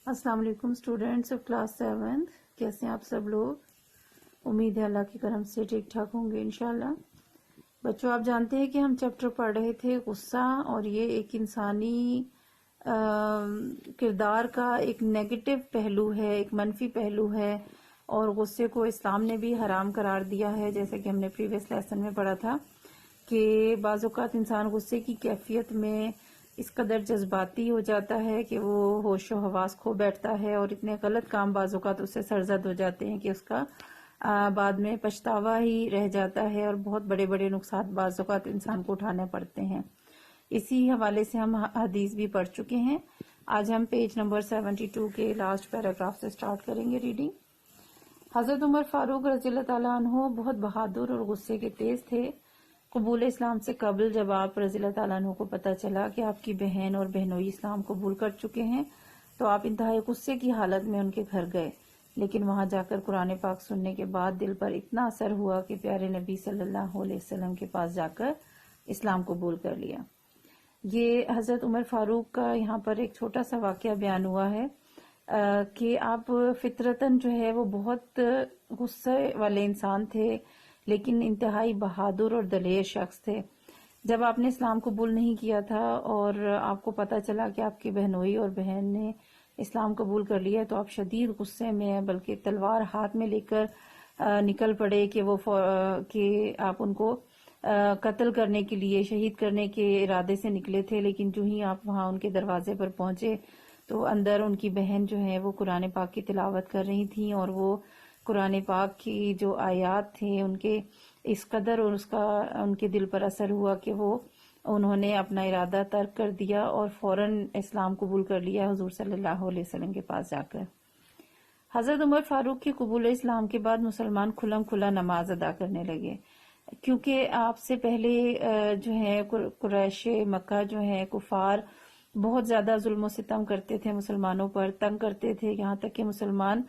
السلام علیکم students of class 7. کیسے ہیں آپ سب لوگ؟ امید ہے اللہ کی کرم سے ٹھیک ٹھاک ہوں گے انشاءاللہ. بچوں، آپ جانتے ہیں کہ ہم چیپٹر پڑھ رہے تھے غصہ، اور یہ ایک انسانی کردار کا ایک نیگیٹو پہلو ہے، ایک منفی پہلو ہے، اور غصے کو اسلام نے بھی حرام قرار دیا ہے. جیسا کہ ہم نے پریویس لیسن میں پڑھا تھا کہ بعض اوقات انسان غصے کی کیفیت میں اس قدر جذباتی ہو جاتا ہے کہ وہ ہوش و حواس کھو بیٹھتا ہے، اور اتنے غلط کام بعض اوقات اس سے سرزد ہو جاتے ہیں کہ اس کا بعد میں پچھتاوا ہی رہ جاتا ہے، اور بہت بڑے بڑے نقصان بعض اوقات انسان کو اٹھانے پڑتے ہیں. اسی حوالے سے ہم حدیث بھی پڑھ چکے ہیں. آج ہم پیج نمبر 72 کے لاسٹ پیراگراف سے سٹارٹ کریں گے ریڈنگ. حضرت عمر فاروق رضی اللہ تعالیٰ عنہ بہت بہادر اور غصے کے تیز تھے. قبول اسلام سے قبل جب آپ رضی اللہ تعالیٰ عنہ کو پتہ چلا کہ آپ کی بہن اور بہنوئی اسلام قبول کر چکے ہیں تو آپ انتہائی غصے کی حالت میں ان کے گھر گئے، لیکن وہاں جا کر قرآن پاک سننے کے بعد دل پر اتنا اثر ہوا کہ پیارے نبی صلی اللہ علیہ وسلم کے پاس جا کر اسلام قبول کر لیا. یہ حضرت عمر فاروق کا یہاں پر ایک چھوٹا سا واقعہ بیان ہوا ہے کہ آپ فطرتاً جو ہے وہ بہت غصے والے انسان تھے، لیکن انتہائی بہادر اور دلیر شخص تھے. جب آپ نے اسلام قبول نہیں کیا تھا اور آپ کو پتہ چلا کہ آپ کی بہنوئی اور بہن نے اسلام قبول کر لیا تو آپ شدید غصے میں ہیں، بلکہ تلوار ہاتھ میں لے کر نکل پڑے کہ آپ ان کو قتل کرنے کے لیے، شہید کرنے کے ارادے سے نکلے تھے. لیکن جو ہی آپ وہاں ان کے دروازے پر پہنچے تو اندر ان کی بہن جو ہے وہ قرآن پاک کی تلاوت کر رہی تھیں، اور وہ قرآن پاک کی جو آیات تھے ان کے اس قدر اور ان کے دل پر اثر ہوا کہ انہوں نے اپنا ارادہ ترک کر دیا اور فوراً اسلام قبول کر لیا حضور صلی اللہ علیہ وسلم کے پاس جا کر. حضرت عمر فاروق کی قبول اسلام کے بعد مسلمان کھلم کھلا نماز ادا کرنے لگے، کیونکہ آپ سے پہلے جو ہے قریش مکہ جو ہے کفار بہت زیادہ ظلم و ستم کرتے تھے، مسلمانوں پر تنگ کرتے تھے، یہاں تک کہ مسلمان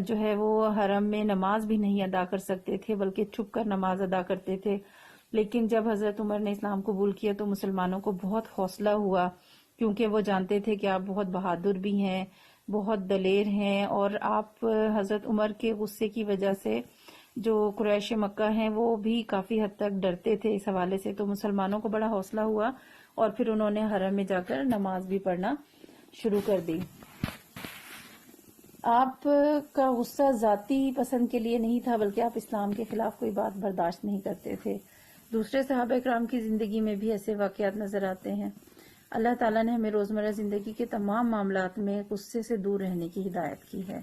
جو ہے وہ حرم میں نماز بھی نہیں ادا کر سکتے تھے، بلکہ چھپ کر نماز ادا کرتے تھے. لیکن جب حضرت عمر نے اسلام قبول کیا تو مسلمانوں کو بہت حوصلہ ہوا، کیونکہ وہ جانتے تھے کہ آپ بہت بہادر بھی ہیں، بہت دلیر ہیں، اور آپ حضرت عمر کے غصے کی وجہ سے جو قریش مکہ ہیں وہ بھی کافی حد تک ڈرتے تھے اس حوالے سے. تو مسلمانوں کو بڑا حوصلہ ہوا اور پھر انہوں نے حرم میں جا کر نماز بھی پڑھنا شروع کر دی. آپ کا غصہ ذاتی پسند کے لیے نہیں تھا، بلکہ آپ اسلام کے خلاف کوئی بات برداشت نہیں کرتے تھے. دوسرے صحابہ کرام کی زندگی میں بھی ایسے واقعات نظر آتے ہیں. اللہ تعالیٰ نے ہمیں روزمرہ زندگی کے تمام معاملات میں غصے سے دور رہنے کی ہدایت کی ہے.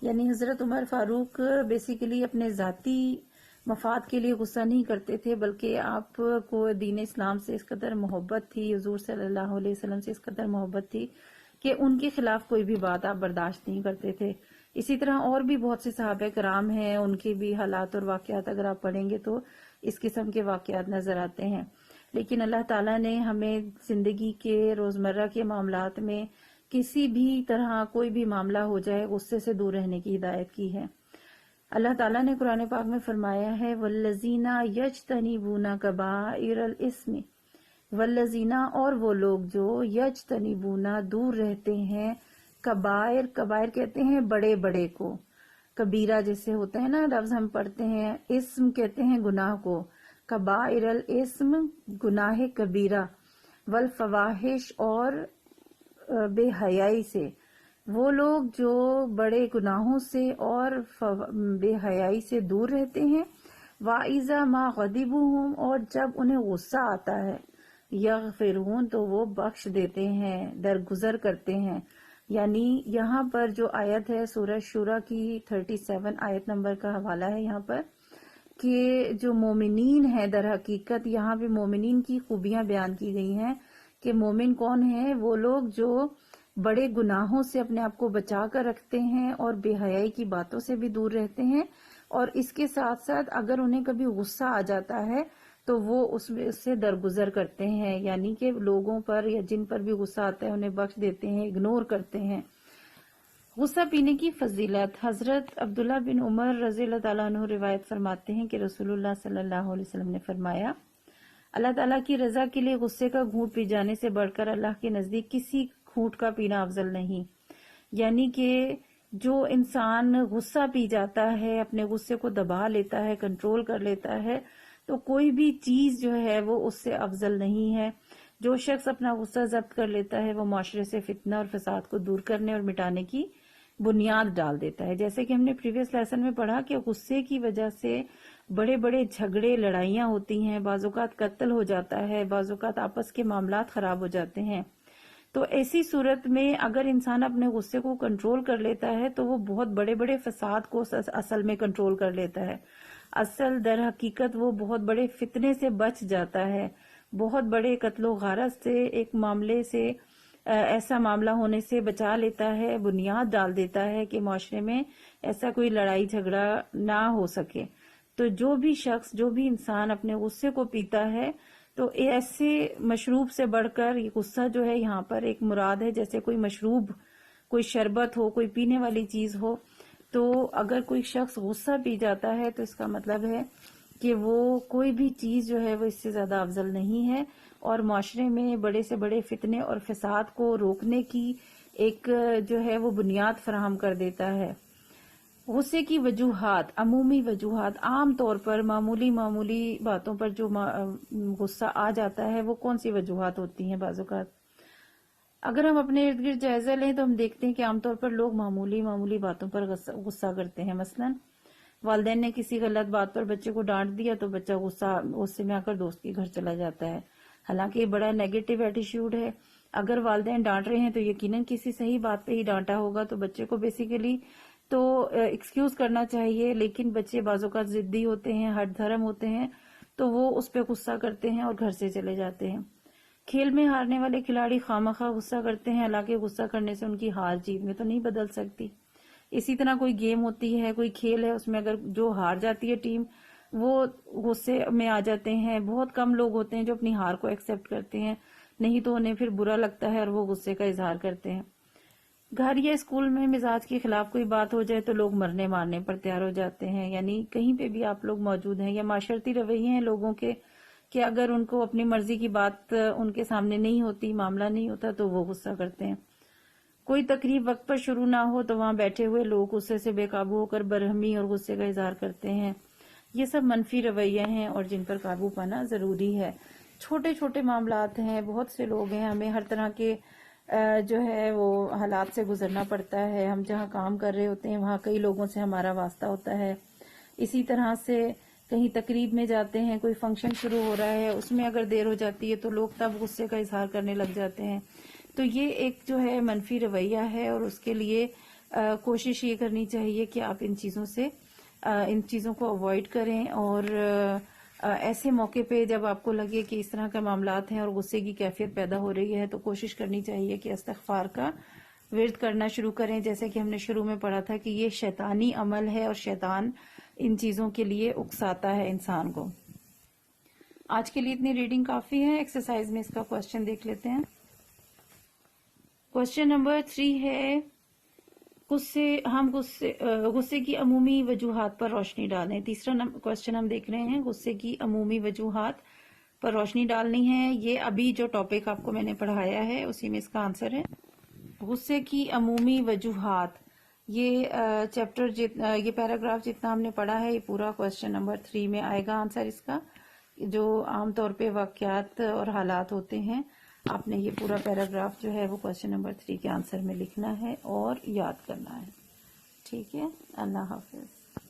یعنی حضرت عمر فاروق بیسیکلی اپنے ذاتی مفاد کے لیے غصہ نہیں کرتے تھے، بلکہ آپ کو دین اسلام سے اس قدر محبت تھی، حضور صلی اللہ علیہ وسلم سے اس قدر محبت تھی کہ ان کے خلاف کوئی بھی بات آپ برداشت نہیں کرتے تھے. اسی طرح اور بھی بہت سے صحابہ کرام ہیں، ان کے بھی حالات اور واقعات اگر آپ پڑھیں گے تو اس قسم کے واقعات نظر آتے ہیں. لیکن اللہ تعالیٰ نے ہمیں زندگی کے روزمرہ کے معاملات میں کسی بھی طرح کوئی بھی معاملہ ہو جائے غصے سے دور رہنے کی ہدایت کی ہے. اللہ تعالیٰ نے قرآن پاک میں فرمایا ہے وَالَّذِينَ يَجْتَنِبُونَ كَبَائِرَ الْإِثْمِ، والذینہ اور وہ لوگ جو یجتنبونا دور رہتے ہیں، کبائر، کبائر کہتے ہیں بڑے بڑے کو، کبیرہ جیسے ہوتا ہے نا لفظ ہم پڑھتے ہیں، اسم کہتے ہیں گناہ کو، کبائر الاسم گناہ کبیرہ، والفواحش اور بے حیائی سے، وہ لوگ جو بڑے گناہوں سے اور بے حیائی سے دور رہتے ہیں. وَإِذَا مَا غَضِبُهُمْ اور جب انہیں غصہ آتا ہے، یغفرون تو وہ بخش دیتے ہیں، درگزر کرتے ہیں. یعنی یہاں پر جو آیت ہے سورہ شورى کی 37 آیت نمبر کا حوالہ ہے یہاں پر، کہ جو مومنین ہیں در حقیقت یہاں بھی مومنین کی خوبیاں بیان کی گئی ہیں کہ مومن کون ہیں، وہ لوگ جو بڑے گناہوں سے اپنے آپ کو بچا کر رکھتے ہیں اور بے حیائی کی باتوں سے بھی دور رہتے ہیں، اور اس کے ساتھ ساتھ اگر انہیں کبھی غصہ آ جاتا ہے تو وہ اس سے درگزر کرتے ہیں، یعنی کہ لوگوں پر یا جن پر بھی غصہ آتا ہے انہیں بخش دیتے ہیں، اگنور کرتے ہیں. غصہ پینے کی فضیلت. حضرت عبداللہ بن عمر رضی اللہ تعالیٰ عنہ روایت فرماتے ہیں کہ رسول اللہ صلی اللہ علیہ وسلم نے فرمایا اللہ تعالیٰ کی رضا کے لیے غصے کا گھونٹ پی جانے سے بڑھ کر اللہ کے نزدیک کسی گھونٹ کا پینا افضل نہیں. یعنی کہ جو انسان غصہ پی جاتا ہے، اپنے غصے کو دبا لیتا ہے، کنٹرول کر لیتا ہے، تو کوئی بھی چیز جو ہے وہ اس سے افضل نہیں ہے. جو شخص اپنا غصہ ضبط کر لیتا ہے وہ معاشرے سے فتنہ اور فساد کو دور کرنے اور مٹانے کی بنیاد ڈال دیتا ہے. جیسے کہ ہم نے پریویس لیسن میں پڑھا کہ غصے کی وجہ سے بڑے بڑے جھگڑے، لڑائیاں ہوتی ہیں، بعض اوقات قتل ہو جاتا ہے، بعض اوقات آپس کے معاملات خراب ہو جاتے ہیں. تو ایسی صورت میں اگر انسان اپنے غصے کو کنٹرول کر لیتا ہے تو وہ بہت بڑے بڑے فساد کو اصل میں کنٹرول کر لیتا ہے. اصل در حقیقت وہ بہت بڑے فتنے سے بچ جاتا ہے، بہت بڑے قتل و غارت سے، ایک معاملے سے، ایسا معاملہ ہونے سے بچا لیتا ہے، بنیاد ڈال دیتا ہے کہ معاشرے میں ایسا کوئی لڑائی جھگڑا نہ ہو سکے. تو جو بھی شخص، جو بھی انسان اپنے غصے کو پیتا ہے تو ایسے مشروب سے بڑھ کر یہ غصہ جو ہے یہاں پر ایک مراد ہے، جیسے کوئی مشروب، کوئی شربت ہو، کوئی پینے والی چیز ہو. تو اگر کوئی شخص غصہ پی جاتا ہے تو اس کا مطلب ہے کہ وہ کوئی بھی چیز جو ہے وہ اس سے زیادہ افضل نہیں ہے، اور معاشرے میں بڑے سے بڑے فتنے اور فساد کو روکنے کی ایک جو ہے وہ بنیاد فراہم کر دیتا ہے. غصے کی وجوہات، عمومی وجوہات، عام طور پر معمولی باتوں پر جو غصہ آ جاتا ہے وہ کون سی وجوہات ہوتی ہیں؟ بعض اوقات اگر ہم اپنے ارد گرد جائزہ لیں تو ہم دیکھتے ہیں کہ عام طور پر لوگ معمولی باتوں پر غصہ کرتے ہیں. مثلا والدین نے کسی غلط بات پر بچے کو ڈانٹ دیا تو بچہ غصے میں آ کر دوست کے گھر چلا جاتا ہے، حالانکہ یہ بڑا نیگیٹو ایٹیٹیوڈ ہے. اگر والدین ڈانٹ رہے ہیں تو یقیناً کسی صحیح بات پہ ہی ڈانٹا ہوگا، تو بچے کو بیسیکلی تو ایکسکیوز کرنا چاہیے. لیکن بچے بعض اوقات ضدی ہوتے ہیں، ہٹ دھرم ہوتے ہیں، تو وہ اس پہ غصہ کرتے ہیں اور گھر سے چلے جاتے ہیں. کھیل میں ہارنے والے کھلاڑی خواہ غصہ کرتے ہیں، حالانکہ غصہ کرنے سے ان کی ہار جیت میں تو نہیں بدل سکتی. اسی طرح کوئی گیم ہوتی ہے، کوئی کھیل ہے، اس میں اگر جو ہار جاتی ہے ٹیم، وہ غصے میں آ جاتے ہیں. بہت کم لوگ ہوتے ہیں جو اپنی ہار کو ایکسپٹ کرتے ہیں، نہیں تو انہیں پھر برا لگتا ہے اور وہ غصے کا اظہار کرتے ہیں. گھر یا اسکول میں مزاج کے خلاف کوئی بات ہو جائے تو لوگ مرنے مارنے پر تیار ہو جاتے ہیں. یعنی کہیں پہ بھی آپ لوگ موجود ہیں، یا معاشرتی رویے ہیں لوگوں کے کہ اگر ان کو اپنی مرضی کی بات ان کے سامنے نہیں ہوتی، معاملہ نہیں ہوتا، تو وہ غصہ کرتے ہیں. کوئی تقریب وقت پر شروع نہ ہو تو وہاں بیٹھے ہوئے لوگ غصے سے بے قابو ہو کر برہمی اور غصے کا اظہار کرتے ہیں. یہ سب منفی رویے ہیں اور جن پر قابو پانا ضروری ہے. چھوٹے چھوٹے معاملات ہیں، بہت سے لوگ ہیں، ہمیں ہر طرح کے جو ہے وہ حالات سے گزرنا پڑتا ہے. ہم جہاں کام کر رہے ہوتے ہیں وہاں کئی لوگوں سے ہمارا واسطہ ہوتا ہے. اسی طرح سے کہیں تقریب میں جاتے ہیں، کوئی فنکشن شروع ہو رہا ہے، اس میں اگر دیر ہو جاتی ہے تو لوگ تب غصے کا اظہار کرنے لگ جاتے ہیں. تو یہ ایک جو ہے منفی رویہ ہے، اور اس کے لیے کوشش یہ کرنی چاہیے کہ آپ ان چیزوں کو اوائڈ کریں. اور ایسے موقع پہ جب آپ کو لگے کہ اس طرح کے معاملات ہیں اور غصے کی کیفیت پیدا ہو رہی ہے تو کوشش کرنی چاہیے کہ استغفار کا ورد کرنا شروع کریں. جیسے کہ ہم نے شروع میں پڑھا تھا کہ یہ شیطانی عمل ہے اور شیطان ان چیزوں کے لیے اکساتا ہے انسان کو. آج کے لیے اتنی ریڈنگ کافی ہے. ایکسرسائز میں اس کا کوشچن دیکھ لیتے ہیں. کوشچن نمبر 3 ہے غصے کی عمومی وجوہات پر روشنی ڈالیں. تیسرا کوشچن ہم دیکھ رہے ہیں، غصے کی عمومی وجوہات پر روشنی ڈالنی ہے. یہ ابھی جو ٹاپک آپ کو میں نے پڑھایا ہے اسی میں اس کا آنسر ہے. غصے کی عمومی وجوہات، یہ پیراگراف جتنا ہم نے پڑھا ہے یہ پورا کوشچن نمبر 3 میں آئے گا آنسر اس کا. جو عام طور پہ واقعات اور حالات ہوتے ہیں، آپ نے یہ پورا پیراگراف جو ہے وہ کوشچن نمبر 3 کے آنسر میں لکھنا ہے اور یاد کرنا ہے. ٹھیک ہے، اللہ حافظ.